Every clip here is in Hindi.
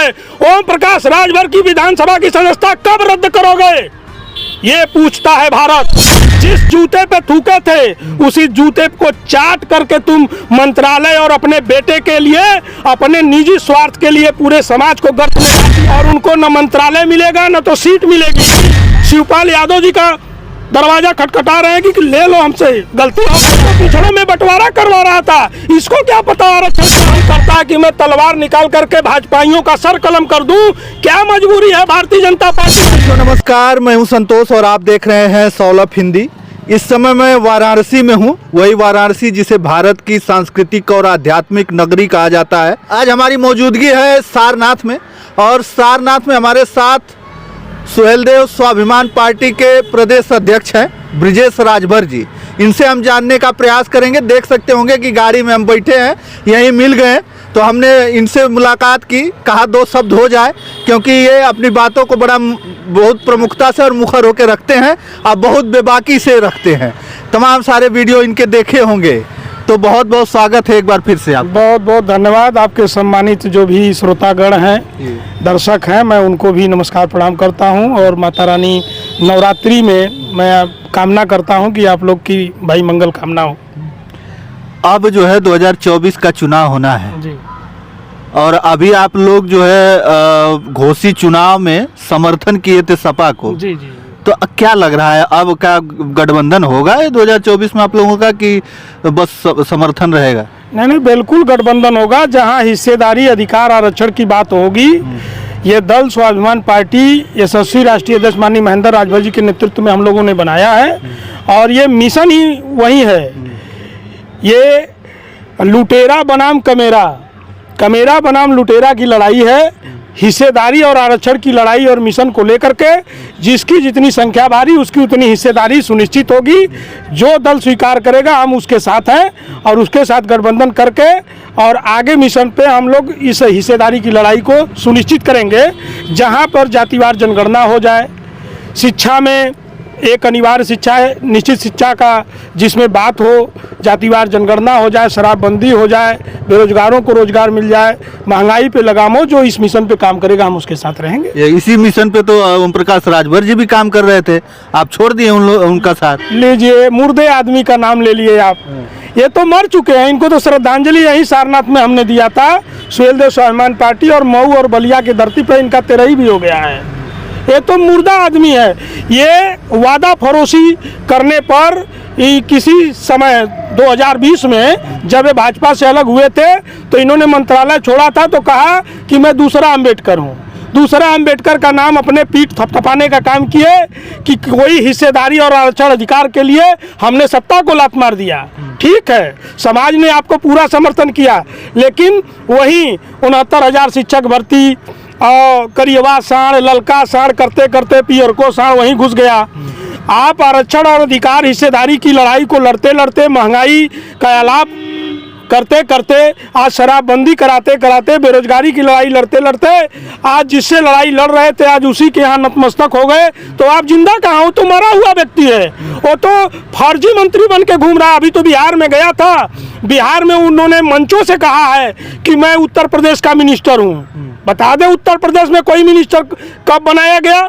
ओम प्रकाश राजभर की विधानसभा की सदस्यता कब रद्द करोगे, ये पूछता है भारत। जिस जूते पे थूके थे उसी जूते को चाट करके तुम मंत्रालय और अपने बेटे के लिए, अपने निजी स्वार्थ के लिए पूरे समाज को गर्त में, और उनको न मंत्रालय मिलेगा न तो सीट मिलेगी। शिवपाल यादव जी का दरवाजा खटखटा रहे हैं कि ले लो हमसे, गलती तो पिछड़ों में बंटवारा करवा रहा था, इसको क्या पता आरक्षण करता है कि मैं तलवार निकाल करके भाजपाइयों का सर कलम कर दूं। क्या मजबूरी है भारतीय जनता पार्टी। तो नमस्कार, मैं हूं संतोष और आप देख रहे हैं सौलभ हिंदी। इस समय मैं वाराणसी में हूं, वही वाराणसी जिसे भारत की सांस्कृतिक और आध्यात्मिक नगरी कहा जाता है। आज हमारी मौजूदगी है सारनाथ में, और सारनाथ में हमारे साथ सुहेलदेव स्वाभिमान पार्टी के प्रदेश अध्यक्ष हैं ब्रिजेश राजभर जी। इनसे हम जानने का प्रयास करेंगे। देख सकते होंगे कि गाड़ी में हम बैठे हैं, यहीं मिल गए, तो हमने इनसे मुलाकात की, कहा दो शब्द हो जाए, क्योंकि ये अपनी बातों को बहुत प्रमुखता से और मुखर होकर रखते हैं और बहुत बेबाकी से रखते हैं। तमाम सारे वीडियो इनके देखे होंगे, तो बहुत बहुत स्वागत है एक बार फिर से आप। बहुत बहुत धन्यवाद। आपके सम्मानित जो भी श्रोतागण हैं, दर्शक हैं, मैं उनको भी नमस्कार प्रणाम करता हूं, और माता रानी नवरात्रि में मैं कामना करता हूं कि आप लोग की भाई मंगल कामना हो। अब जो है 2024 का चुनाव होना है जी, और अभी आप लोग जो है घोषी चुनाव में समर्थन किए थे सपा को। जी जी। तो क्या लग रहा है, अब क्या गठबंधन होगा 2024 में आप लोगों का, कि बस समर्थन रहेगा? नहीं, बिल्कुल गठबंधन होगा। जहां हिस्सेदारी, अधिकार, आरक्षण की बात होगी, ये दल स्वाभिमान पार्टी यशस्वी राष्ट्रीय अध्यक्ष माननीय महेंद्र राजभर जी के नेतृत्व में हम लोगों ने बनाया है, और ये मिशन ही वही है। ये लुटेरा बनाम कमेरा, कमेरा बनाम लुटेरा की लड़ाई है। हिस्सेदारी और आरक्षण की लड़ाई और मिशन को लेकर के जिसकी जितनी संख्या भारी उसकी उतनी हिस्सेदारी सुनिश्चित होगी। जो दल स्वीकार करेगा हम उसके साथ हैं, और उसके साथ गठबंधन करके और आगे मिशन पे हम लोग इस हिस्सेदारी की लड़ाई को सुनिश्चित करेंगे। जहां पर जातिवार जनगणना हो जाए, शिक्षा में एक अनिवार्य शिक्षा है, निश्चित शिक्षा का जिसमें बात हो, जातिवार जनगणना हो जाए, शराबबंदी हो जाए, बेरोजगारों को रोजगार मिल जाए, महंगाई पे लगाम हो, जो इस मिशन पे काम करेगा हम उसके साथ रहेंगे। इसी मिशन पे तो ओम प्रकाश राजभर जी भी काम कर रहे थे, आप छोड़ दिए उनका साथ। लीजिए, मुर्दे आदमी का नाम ले लिए आप, ये तो मर चुके हैं। इनको तो श्रद्धांजलि यही सारनाथ में हमने दिया था, सुहेलदेव स्वाभिमान पार्टी, और मऊ और बलिया की धरती पर इनका तेरही भी हो गया है। ये तो मुर्दा आदमी है। ये वादा फरोशी करने पर किसी समय 2020 में जब ये भाजपा से अलग हुए थे तो इन्होंने मंत्रालय छोड़ा था, तो कहा कि मैं दूसरा अम्बेडकर हूँ। दूसरा अम्बेडकर का नाम अपने पीठ थपथपाने का काम किए कि कोई हिस्सेदारी और आरक्षण अधिकार के लिए हमने सत्ता को लात मार दिया। ठीक है, समाज ने आपको पूरा समर्थन किया, लेकिन वही 69,000 शिक्षक भर्ती और करियवा साढ़, ललका साढ़ करते करते पियर को साढ़ वहीं घुस गया। आप आरक्षण और अधिकार हिस्सेदारी की लड़ाई को लड़ते लड़ते, महंगाई का आलाप करते करते, आज शराबबंदी कराते कराते, बेरोजगारी की लड़ाई लड़ते लड़ते, आज जिससे लड़ाई लड़ रहे थे आज उसी के यहाँ नतमस्तक हो गए। तो आप जिंदा कहाँ हो? तो मरा हुआ व्यक्ति है। वो तो फर्जी मंत्री बन के घूम रहा। अभी तो बिहार में गया था, बिहार में उन्होंने मंचों से कहा है कि मैं उत्तर प्रदेश का मिनिस्टर हूँ। बता दे उत्तर प्रदेश में कोई मिनिस्टर कब बनाया गया?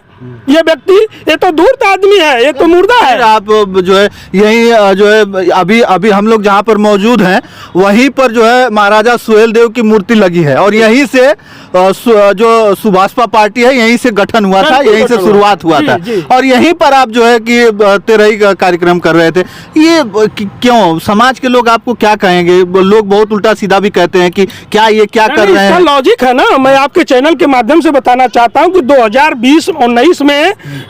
ये व्यक्ति, ये तो धूर्त आदमी है, ये तो मुर्दा है। आप जो है यही जो है अभी हम लोग जहाँ पर मौजूद हैं वहीं पर जो है महाराजा सुहेलदेव की मूर्ति लगी है, और यहीं से जो सुभाषपा पार्टी है यहीं से गठन हुआ था, यहीं से शुरुआत हुआ था, और यहीं पर आप जो है कि तेरही का कार्यक्रम कर रहे थे। ये क्यों? समाज के लोग आपको क्या कहेंगे? लोग बहुत उल्टा सीधा भी कहते हैं कि क्या ये क्या कर रहे हैं। लॉजिक है ना, मैं आपके चैनल के माध्यम से बताना चाहता हूँ कि 2020-19 में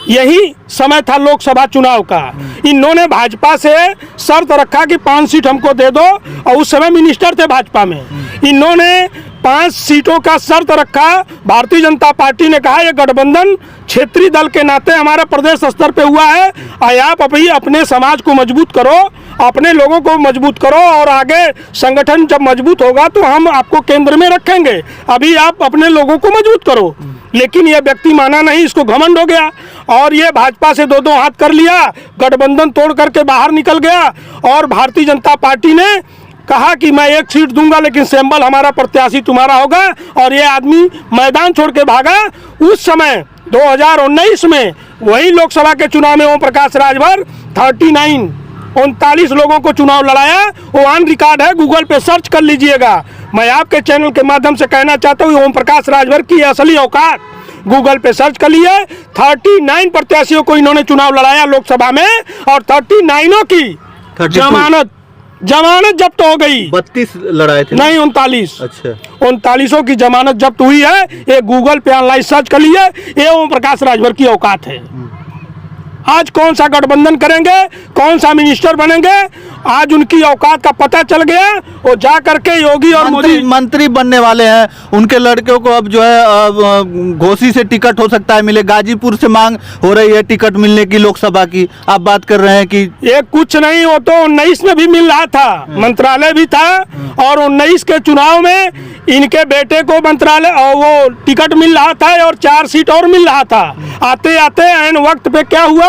यही समय था लोकसभा चुनाव का। इन्होंने भाजपा से शर्त रखा कि 5 सीट हमको दे दो, और उस समय मिनिस्टर थे भाजपा में। इन्होंने 5 सीटों का शर्त रखा। भारतीय जनता पार्टी ने कहा यह गठबंधन क्षेत्रीय दल के नाते हमारे प्रदेश स्तर पे हुआ है, आप अभी अपने समाज को मजबूत करो, अपने लोगों को मजबूत करो, और आगे संगठन जब मजबूत होगा तो हम आपको केंद्र में रखेंगे। अभी आप अपने लोगों को मजबूत करो। लेकिन यह व्यक्ति माना नहीं, इसको घमंड हो गया, और ये भाजपा से 2-2 हाथ कर लिया, गठबंधन तोड़ करके बाहर निकल गया। और भारतीय जनता पार्टी ने कहा कि मैं एक सीट दूंगा लेकिन सिंबल हमारा प्रत्याशी तुम्हारा होगा, और ये आदमी मैदान छोड़ के भागा। उस समय 2019 में वही लोकसभा के चुनाव में ओम प्रकाश राजभर 39 लोगों को चुनाव लड़ाया। वो ऑन रिकॉर्ड है, गूगल पे सर्च कर लीजिएगा। मैं आपके चैनल के माध्यम से कहना चाहता हूँ ओम प्रकाश राजभर की असली औकात गूगल पे सर्च कर लिए। 39 प्रत्याशियों को इन्होंने चुनाव लड़ाया लोकसभा में, और 39 की जमानत जब्त हो गई। 32 लड़ाए थे नहीं, 39। अच्छा, 39 की जमानत जब्त हुई है। ये गूगल पे ऑनलाइन सर्च कर लिए। ये ओम प्रकाश राजभर की औकात है। आज कौन सा गठबंधन करेंगे, कौन सा मिनिस्टर बनेंगे, आज उनकी औकात का पता चल गया। वो जा करके योगी और मोदी मंत्री बनने वाले हैं। उनके लड़कों को अब जो है घोसी से टिकट हो सकता है मिले। गाजीपुर से मांग हो रही है टिकट मिलने की लोकसभा की। आप बात कर रहे हैं कि ये कुछ नहीं, वो तो 19 में भी मिल रहा था, मंत्रालय भी था, और 19 के चुनाव में इनके बेटे को मंत्रालय और वो टिकट मिल रहा था, और 4 सीट और मिल रहा था। आते आते ऐन वक्त पे क्या हुआ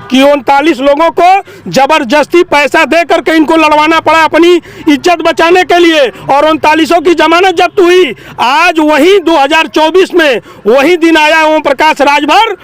कि 39 लोगों को जबरदस्ती पैसा दे करके इनको लड़वाना पड़ा अपनी इज्जत बचाने के लिए, और 39 की जमानत जब्त हुई। आज वही 2024 में वही दिन आया। ओम प्रकाश राजभर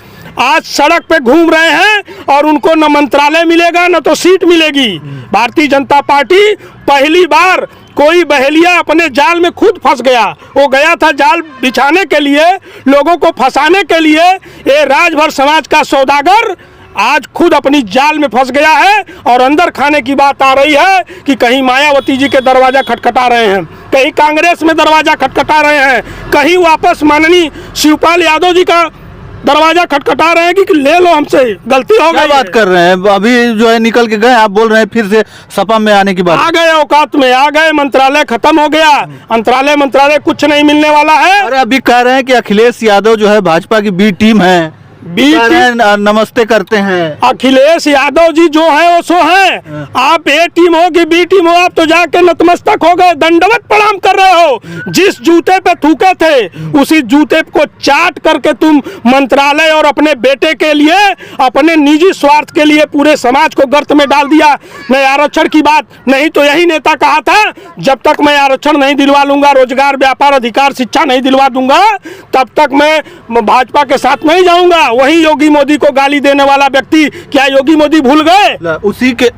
आज सड़क पे घूम रहे हैं, और उनको न मंत्रालय मिलेगा न तो सीट मिलेगी। भारतीय जनता पार्टी पहली बार कोई बहेलिया अपने जाल में खुद फंस गया। वो गया था जाल बिछाने के लिए, लोगों को फंसाने के लिए। ये राजभर समाज का सौदागर आज खुद अपनी जाल में फंस गया है, और अंदर खाने की बात आ रही है कि कहीं मायावती जी के दरवाजा खटखटा रहे हैं, कहीं कांग्रेस में दरवाजा खटखटा रहे हैं, कहीं वापस माननीय शिवपाल यादव जी का दरवाजा खटखटा रहे हैं कि ले लो हमसे, गलती हो गई। क्या बात कर रहे हैं? अभी जो है निकल के गए, आप बोल रहे हैं फिर से सपा में आने की बात। आ गए, औकात में आ गए। मंत्रालय खत्म हो गया, मंत्रालय कुछ नहीं मिलने वाला है। अरे अभी कह रहे हैं कि अखिलेश यादव जो है भाजपा की बी टीम है, नमस्ते करते हैं। अखिलेश यादव जी जो है वो सो है। आप ए टीम हो कि बी टीम हो, आप तो जाके नतमस्तक हो गए, दंडवत प्रणाम कर रहे हो। जिस जूते पे थूके थे उसी जूते को चाट करके तुम मंत्रालय और अपने बेटे के लिए, अपने निजी स्वार्थ के लिए पूरे समाज को गर्त में डाल दिया। मैं आरक्षण की बात नहीं तो यही नेता कहा था, जब तक मैं आरक्षण नहीं दिलवा लूंगा, रोजगार, व्यापार, अधिकार, शिक्षा नहीं दिलवा दूंगा, तब तक मैं भाजपा के साथ नहीं जाऊंगा। वही योगी मोदी को गाली देने वाला व्यक्ति, क्या योगी मोदी भूल गए?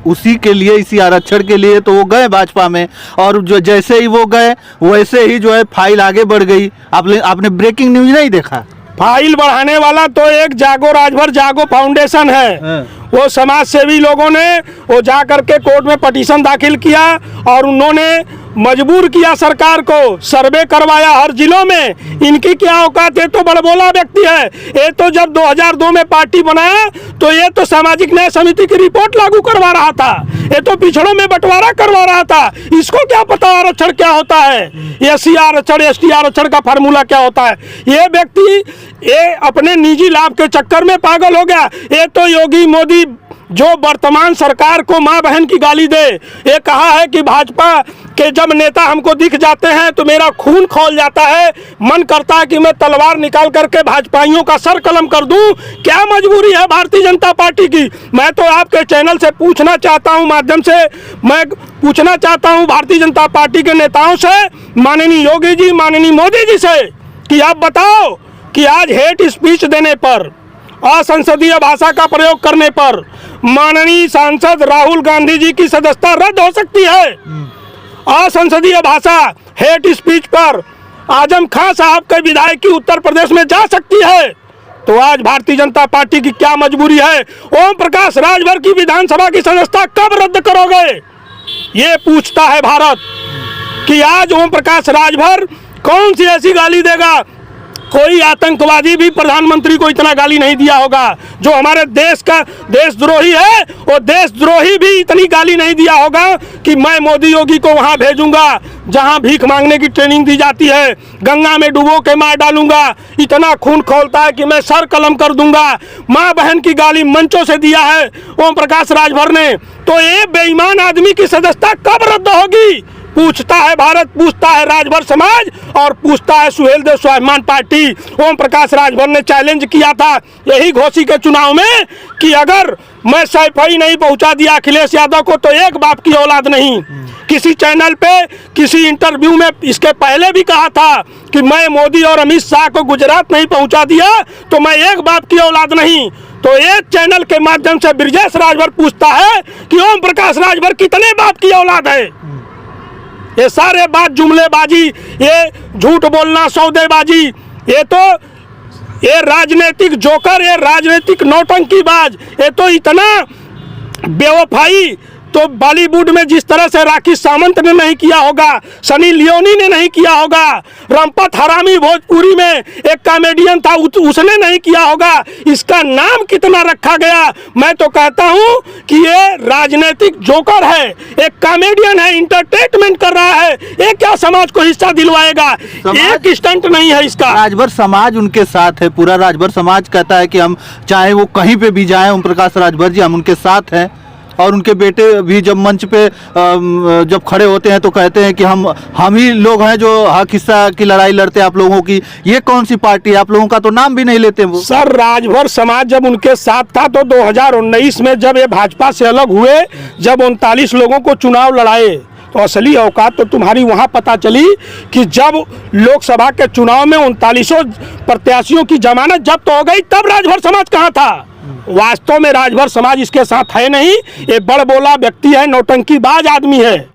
उसी के लिए, इसी आरक्षण के लिए तो वो गए भाजपा में, और जो जैसे ही वो गए वैसे ही जो है फाइल आगे बढ़ गई। आपने ब्रेकिंग न्यूज नहीं देखा? फाइल बढ़ाने वाला तो एक जागो राजभर जागो फाउंडेशन है। वो समाज सेवी लोगों ने वो जा करके कोर्ट में पटिशन दाखिल किया, और उन्होंने मजबूर किया सरकार को, सर्वे करवाया हर जिलों में। इनकी क्या औकात है? तो बड़बोला व्यक्ति है। ये तो जब 2002 में पार्टी बनाया तो ये तो सामाजिक न्याय समिति की रिपोर्ट लागू करवा रहा था, ये तो पिछड़ों में बंटवारा करवा रहा था। इसको क्या पता आरक्षण क्या होता है, एससी आरक्षण, एसटी आरक्षण का फार्मूला क्या होता है? ये व्यक्ति ये अपने निजी लाभ के चक्कर में पागल हो गया। ये तो योगी मोदी जो वर्तमान सरकार को माँ बहन की गाली दे, ये कहा है कि भाजपा के जब नेता हमको दिख जाते हैं तो मेरा खून खौल जाता है, मन करता है कि मैं तलवार निकाल करके भाजपाइयों का सर कलम कर दूं। क्या मजबूरी है भारतीय जनता पार्टी की? मैं तो आपके चैनल से पूछना चाहता हूं, माध्यम से मैं पूछना चाहता हूं भारतीय जनता पार्टी के नेताओं से, माननीय योगी जी, माननीय मोदी जी से, कि आप बताओ कि आज हेट स्पीच देने पर, असंसदीय भाषा का प्रयोग करने पर माननीय सांसद राहुल गांधी जी की सदस्यता रद्द हो सकती है। असंसदीय भाषा, हेट स्पीच पर आजम खान साहब के विधायकी उत्तर प्रदेश में जा सकती है। तो आज भारतीय जनता पार्टी की क्या मजबूरी है? ओम प्रकाश राजभर की विधानसभा की सदस्यता कब रद्द करोगे, ये पूछता है भारत। कि आज ओम प्रकाश राजभर कौन सी ऐसी गाली देगा? कोई आतंकवादी भी प्रधानमंत्री को इतना गाली नहीं दिया होगा। जो हमारे देश का देशद्रोही है, वो देशद्रोही भी इतनी गाली नहीं दिया होगा कि मैं मोदी योगी को वहां भेजूंगा जहां भीख मांगने की ट्रेनिंग दी जाती है, गंगा में डुबो के मार डालूंगा, इतना खून खौलता है कि मैं सर कलम कर दूंगा। माँ बहन की गाली मंचों से दिया है ओम प्रकाश राजभर ने। तो ये बेईमान आदमी की सदस्यता कब रद्द होगी? पूछता है भारत, पूछता है राजभर समाज, और पूछता है सुहेल देव स्वाभिमान पार्टी। ओम प्रकाश राजभर ने चैलेंज किया था यही घोसी के चुनाव में कि अगर मैं सैफई नहीं पहुंचा दिया अखिलेश यादव को तो एक बाप की औलाद नहीं। किसी चैनल पे किसी इंटरव्यू में इसके पहले भी कहा था कि मैं मोदी और अमित शाह को गुजरात नहीं पहुंचा दिया तो मैं एक बाप की औलाद नहीं। तो एक चैनल के माध्यम से ब्रजेश राजभर पूछता है कि ओम प्रकाश राजभर कितने बाप की औलाद है। ये सारे बात जुमलेबाजी, ये झूठ बोलना, सौदेबाजी, ये राजनीतिक जोकर, ये राजनीतिक नौटंकीबाज, ये तो इतना बेवफाई तो बॉलीवुड में जिस तरह से राखी सावंत ने नहीं किया होगा, सनी लियोनी ने नहीं किया होगा, रंपत हरामी भोजपुरी में एक कॉमेडियन था उसने नहीं किया होगा। इसका नाम कितना रखा गया। मैं तो कहता हूं कि ये राजनीतिक जोकर है, एक कॉमेडियन है, इंटरटेनमेंट कर रहा है। ये क्या समाज को हिस्सा दिलवाएगा? एक स्टंट नहीं है इसका। राजभर समाज उनके साथ है, पूरा राजभर समाज कहता है कि हम चाहे वो कहीं पे भी जाएं, ओम प्रकाश राजभर जी हम उनके साथ हैं। और उनके बेटे भी जब मंच पे जब खड़े होते हैं तो कहते हैं कि हम ही लोग हैं जो हक हिस्सा की लड़ाई लड़ते हैं आप लोगों की। ये कौन सी पार्टी है? आप लोगों का तो नाम भी नहीं लेते वो। सर, राजभर समाज जब उनके साथ था तो 2019 में जब ये भाजपा से अलग हुए, जब 39 लोगों को चुनाव लड़ाए, तो असली औकात तो तुम्हारी वहां पता चली कि जब लोकसभा के चुनाव में 39 प्रत्याशियों की जमानत जब्त हो गई, तब राजभर समाज कहाँ था? वास्तव में राजभर समाज इसके साथ है नहीं। ये बड़ बोला व्यक्ति है, नौटंकीबाज आदमी है।